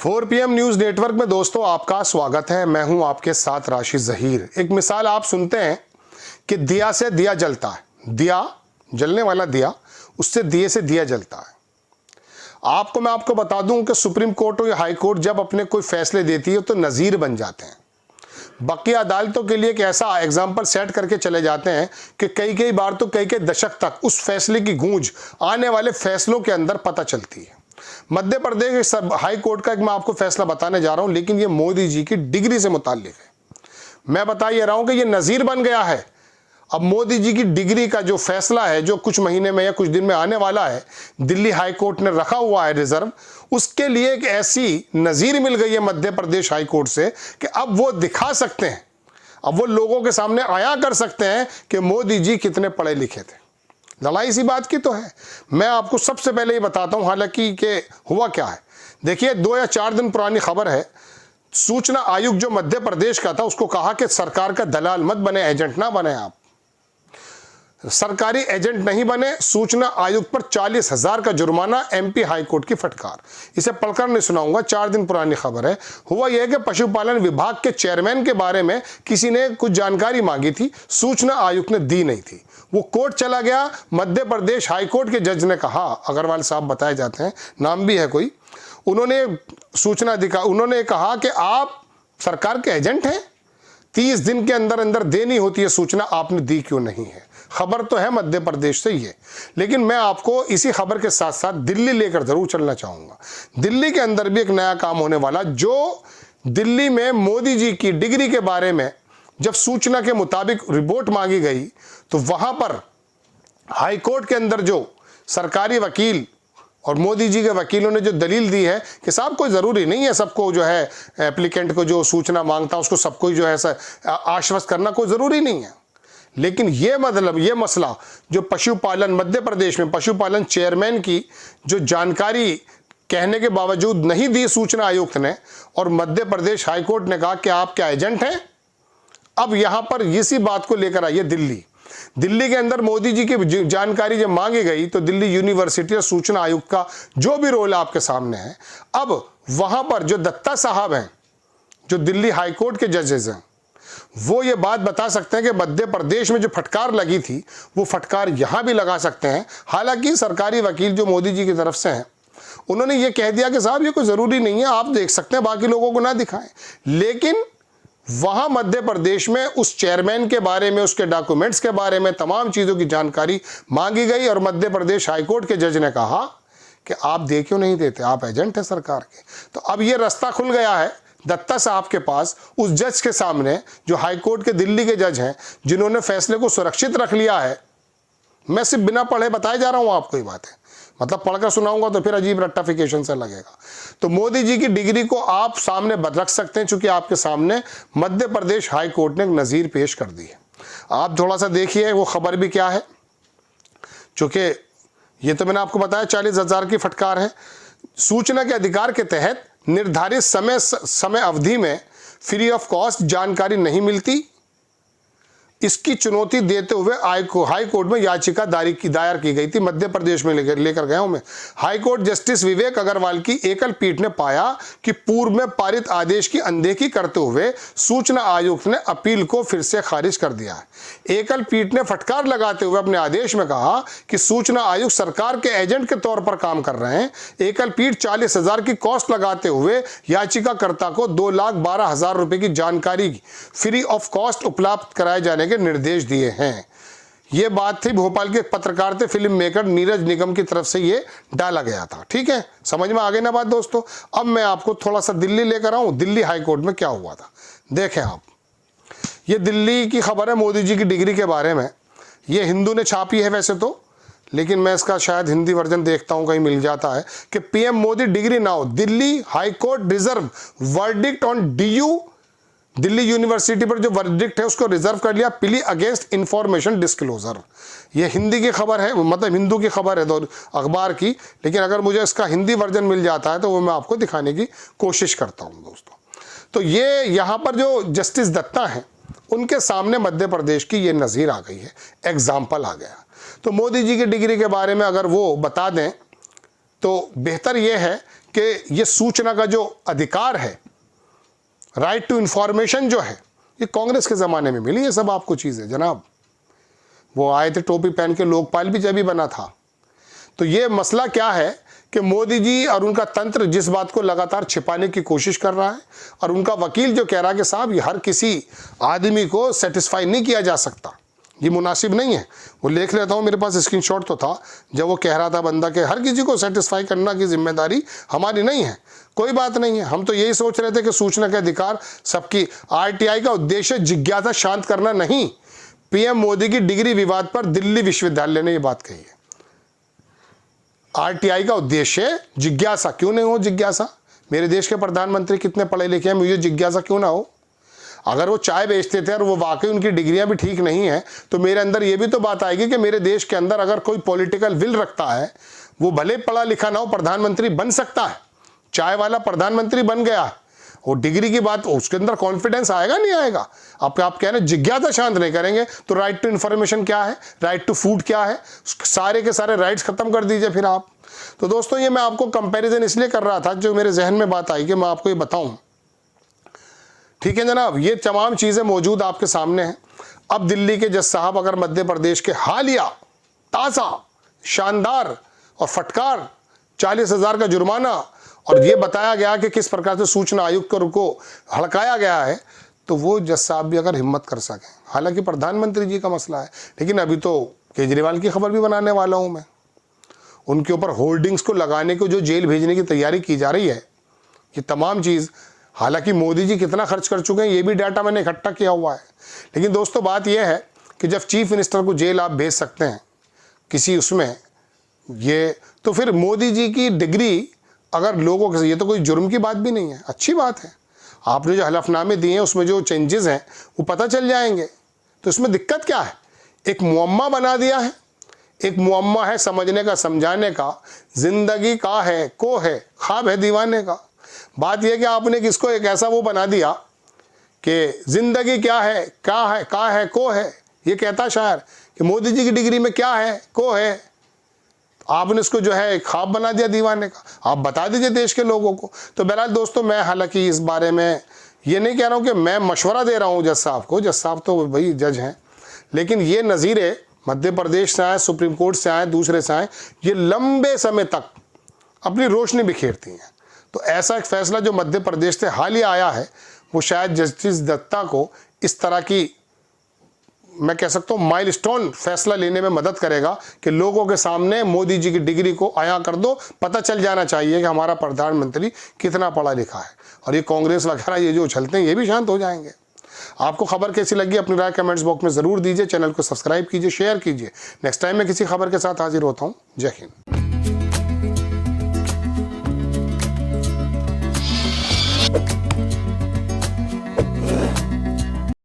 4 PM news network में दोस्तों आपका स्वागत है। मैं हूं आपके साथ राशिद जहीर। एक मिसाल आप सुनते हैं कि दिया से दिया जलता है, दिया जलने वाला दिया, उससे दिए से दिया जलता है। मैं आपको बता दूं कि सुप्रीम कोर्ट और या हाई कोर्ट जब अपने कोई फैसले देती है तो नज़ीर बन जाते हैं। बाकी अदालतों के लिए एक ऐसा एग्जाम्पल सेट करके चले जाते हैं कि कई बार तो कई दशक तक उस फैसले की गूंज आने वाले फैसलों के अंदर पता चलती है। मध्य प्रदेश हाई कोर्ट का एक मैं आपको फैसला बताने जा रहा हूं, लेकिन ये मोदी जी की डिग्री से मुताल्लिक है। मैं बता ये रहा हूं कि ये नज़ीर बन गया है। अब मोदी जी की डिग्री का जो फैसला है, जो कुछ महीने में या कुछ दिन में आने वाला है, दिल्ली हाई कोर्ट ने रखा हुआ है रिजर्व, उसके लिए एक ऐसी नज़ीर मिल गई है मध्य प्रदेश हाई कोर्ट से कि अब वो दिखा सकते हैं, अब वो लोगों के सामने आया कर सकते हैं कि मोदी जी कितने पढ़े लिखे थे। लड़ाई इसी बात की तो है। मैं आपको सबसे पहले ये बताता हूं हालांकि कि हुआ क्या है। देखिए 2 या 4 दिन पुरानी खबर है। सूचना आयुक्त जो मध्य प्रदेश का था उसको कहा कि सरकार का दलाल मत बने, एजेंट ना बने, आप सरकारी एजेंट नहीं बने। सूचना आयुक्त पर 40,000 का जुर्माना, एमपी हाई कोर्ट की फटकार। इसे पढ़कर नहीं सुनाऊंगा, 4 दिन पुरानी खबर है। हुआ यह कि पशुपालन विभाग के चेयरमैन के बारे में किसी ने कुछ जानकारी मांगी थी, सूचना आयुक्त ने दी नहीं थी। वो कोर्ट चला गया। मध्य प्रदेश हाई कोर्ट के जज ने कहा, अग्रवाल साहब बताए जाते हैं, नाम भी है कोई, उन्होंने कहा कि आप सरकार के एजेंट हैं, 30 दिन के अंदर अंदर देनी होती है सूचना, आपने दी क्यों नहीं है। खबर तो है मध्य प्रदेश से ही है, लेकिन मैं आपको इसी खबर के साथ साथ दिल्ली लेकर जरूर चलना चाहूंगा। दिल्ली के अंदर भी एक नया काम होने वाला, जो दिल्ली में मोदी जी की डिग्री के बारे में जब सूचना के मुताबिक रिपोर्ट मांगी गई तो वहां पर हाई कोर्ट के अंदर जो सरकारी वकील और मोदी जी के वकीलों ने जो दलील दी है कि साहब कोई ज़रूरी नहीं है सबको जो है एप्लीकेंट को जो सूचना मांगता है उसको सबको जो है आश्वस्त करना कोई ज़रूरी नहीं है। लेकिन ये मसला जो पशुपालन मध्य प्रदेश में पशुपालन चेयरमैन की जो जानकारी कहने के बावजूद नहीं दी सूचना आयुक्त ने, और मध्य प्रदेश हाई कोर्ट ने कहा कि आप क्या एजेंट हैं। अब यहां पर इसी बात को लेकर आइए दिल्ली के अंदर मोदी जी की जानकारी जब मांगी गई तो दिल्ली यूनिवर्सिटी और सूचना आयुक्त का जो भी रोल आपके सामने है, अब वहां पर जो दत्ता साहब हैं, जो दिल्ली हाई कोर्ट के जजेस हैं, वो ये बात बता सकते हैं कि मध्य प्रदेश में जो फटकार लगी थी वो फटकार यहां भी लगा सकते हैं। हालांकि सरकारी वकील जो मोदी जी की तरफ से हैं उन्होंने ये कह दिया कि साहब ये कोई ज़रूरी नहीं है, आप देख सकते हैं, बाकी लोगों को ना दिखाएं। लेकिन वहां मध्य प्रदेश में उस चेयरमैन के बारे में, उसके डॉक्यूमेंट्स के बारे में तमाम चीज़ों की जानकारी मांगी गई और मध्य प्रदेश हाई कोर्ट के जज ने कहा कि आप दे क्यों नहीं देते, आप एजेंट हैं सरकार के। तो अब ये रास्ता खुल गया है दत्ता साहब के पास, उस जज के सामने जो हाई कोर्ट के दिल्ली के जज हैं, जिन्होंने फैसले को सुरक्षित रख लिया है। मैं सिर्फ बिना पढ़े बताए जा रहा हूं आपको ये बातें, मतलब पढ़कर सुनाऊंगा तो फिर अजीब रट्टाफिकेशन से लगेगा। तो मोदी जी की डिग्री को आप सामने रख सकते हैं, चूंकि आपके सामने मध्य प्रदेश हाई कोर्ट ने एक नज़ीर पेश कर दी है। आप थोड़ा सा देखिए वो खबर भी क्या है, चूंकि ये तो मैंने आपको बताया 40,000 की फटकार है। सूचना के अधिकार के तहत निर्धारित समय अवधि में फ्री ऑफ कॉस्ट जानकारी नहीं मिलती, इसकी चुनौती देते हुए हाई कोर्ट में याचिका दायर की गई थी। मध्य प्रदेश में लेकर गया हूं मैं। हाई कोर्ट जस्टिस विवेक अग्रवाल की एकल पीठ ने पाया कि पूर्व में पारित आदेश की अनदेखी करते हुए सूचना आयुक्त ने अपील को फिर से खारिज कर दिया है। एकल पीठ ने फटकार लगाते हुए अपने आदेश में कहा कि सूचना आयुक्त सरकार के एजेंट के तौर पर काम कर रहे हैं। एकल पीठ 40,000 की कॉस्ट लगाते हुए याचिकाकर्ता को 2,12,000 रुपए की जानकारी फ्री ऑफ कॉस्ट उपलब्ध कराए जाने के निर्देश दिए हैं। यह बात थी भोपाल के पत्रकार थे फिल्म मेकर नीरज निगम की तरफ से ये डाला गया था। ठीक है, समझ में आ गई ना बात दोस्तों। अब मैं आपको थोड़ा सा दिल्ली लेकर आऊं, दिल्ली हाई कोर्ट में क्या हुआ था देखें आप। ये दिल्ली की खबर है मोदी जी की डिग्री के बारे में। ये हिंदू ने छापी है वैसे तो, लेकिन मैं इसका शायद हिंदी वर्जन देखता हूं कहीं मिल जाता है कि PM Modi degree now, Delhi high court reserve verdict on DU, Delhi university पर जो वर्डिक्ट है उसको रिजर्व कर लिया, प्ली अगेंस्ट इंफॉर्मेशन डिस्क्लोजर। ये हिंदी की खबर है, मतलब हिंदू की खबर है तो अखबार की, लेकिन अगर मुझे इसका हिंदी वर्जन मिल जाता है तो वो मैं आपको दिखाने की कोशिश करता हूं दोस्तों। तो ये यहाँ पर जो जस्टिस दत्ता हैं उनके सामने मध्य प्रदेश की ये नज़ीर आ गई है, एग्जाम्पल आ गया। तो मोदी जी की डिग्री के बारे में अगर वो बता दें तो बेहतर यह है कि ये सूचना का जो अधिकार है, राइट टू इंफॉर्मेशन जो है, ये कांग्रेस के ज़माने में मिली है सब आपको चीज़ें जनाब। वो आए थे टोपी पहन के, लोकपाल भी जब ही बना था। तो ये मसला क्या है कि मोदी जी और उनका तंत्र जिस बात को लगातार छिपाने की कोशिश कर रहा है, और उनका वकील जो कह रहा है कि साहब ये हर किसी आदमी को सेटिस्फाई नहीं किया जा सकता, ये मुनासिब नहीं है। वो लिख लेता हूँ, मेरे पास स्क्रीनशॉट तो था जब वो कह रहा था बंदा कि हर किसी को सेटिस्फाई करना की जिम्मेदारी हमारी नहीं है। कोई बात नहीं है, हम तो यही सोच रहे थे कि सूचना के अधिकार सबकी। आरटीआई का उद्देश्य जिज्ञासा शांत करना नहीं। पीएम मोदी की डिग्री विवाद पर दिल्ली विश्वविद्यालय ने यह बात कही है। आरटीआई का उद्देश्य जिज्ञासा, क्यों नहीं हो जिज्ञासा? मेरे देश के प्रधानमंत्री कितने पढ़े लिखे हैं, मुझे जिज्ञासा क्यों ना हो? अगर वो चाय बेचते थे और वो वाकई उनकी डिग्रियां भी ठीक नहीं है, तो मेरे अंदर ये भी तो बात आएगी कि मेरे देश के अंदर अगर कोई पॉलिटिकल विल रखता है, वो भले पढ़ा लिखा ना हो, प्रधानमंत्री बन सकता है। चाय वाला प्रधानमंत्री बन गया, वो डिग्री की बात, उसके अंदर कॉन्फिडेंस आएगा नहीं आएगा? आप कह रहे हैं जिज्ञासा शांत नहीं करेंगे, तो राइट टू इन्फॉर्मेशन क्या है, राइट टू फूड क्या है? सारे के सारे राइट्स खत्म कर दीजिए फिर आप। तो दोस्तों, ये मैं आपको कंपैरिजन इसलिए कर रहा था, जो मेरे जहन में बात आई कि मैं आपको ये बताऊं। ठीक है जनाब, ये तमाम चीज़ें मौजूद आपके सामने हैं। अब दिल्ली के जज साहब अगर मध्य प्रदेश के हालिया ताज़ा शानदार और फटकार 40,000 का जुर्माना, और ये बताया गया कि किस प्रकार से सूचना आयुक्त को हड़काया गया है, तो वो जज साहब भी अगर हिम्मत कर सकें। हालांकि प्रधानमंत्री जी का मसला है, लेकिन अभी तो केजरीवाल की खबर भी बनाने वाला हूँ मैं। उनके ऊपर होर्डिंग्स को लगाने को जो जेल भेजने की तैयारी की जा रही है, ये तमाम चीज़, हालांकि मोदी जी कितना खर्च कर चुके हैं ये भी डाटा मैंने इकट्ठा किया हुआ है। लेकिन दोस्तों, बात यह है कि जब चीफ मिनिस्टर को जेल आप भेज सकते हैं किसी उसमें, ये तो फिर मोदी जी की डिग्री अगर लोगों के, ये तो कोई जुर्म की बात भी नहीं है, अच्छी बात है। आपने जो हलफनामे दिए हैं उसमें जो चेंजेस हैं वो पता चल जाएंगे, तो इसमें दिक्कत क्या है? एक मुअम्मा बना दिया है, एक मुअम्मा है समझने का, समझाने का। जिंदगी का है को है, ख्वाब है दीवाने का। बात यह कि आपने किसको एक ऐसा वो बना दिया कि जिंदगी क्या है, का है को है। ये कहता शायर कि मोदी जी की डिग्री में क्या है, को है। आपने इसको जो है ख्वाब बना दिया दीवाने का। आप बता दीजिए देश के लोगों को। तो बहरहाल दोस्तों, मैं हालांकि इस बारे में ये नहीं कह रहा हूँ कि मैं मशवरा दे रहा हूँ जज साहब को, जज साहब तो भाई जज हैं, लेकिन ये नज़ीरे मध्य प्रदेश से आए, सुप्रीम कोर्ट से आए, दूसरे से आए, ये लंबे समय तक अपनी रोशनी बिखेरती हैं। तो ऐसा एक फैसला जो मध्य प्रदेश से हाल ही आया है, वो शायद जस्टिस दत्ता को इस तरह की, मैं कह सकता हूँ, माइलस्टोन फैसला लेने में मदद करेगा कि लोगों के सामने मोदी जी की डिग्री को आया कर दो। पता चल जाना चाहिए कि हमारा प्रधानमंत्री कितना पढ़ा लिखा है, और ये कांग्रेस वगैरह ये जो उछलते हैं ये भी शांत हो जाएंगे। आपको खबर कैसी लगी अपनी राय कमेंट्स बॉक्स में ज़रूर दीजिए। चैनल को सब्सक्राइब कीजिए, शेयर कीजिए। नेक्स्ट टाइम मैं किसी खबर के साथ हाजिर होता हूँ। जय हिंद।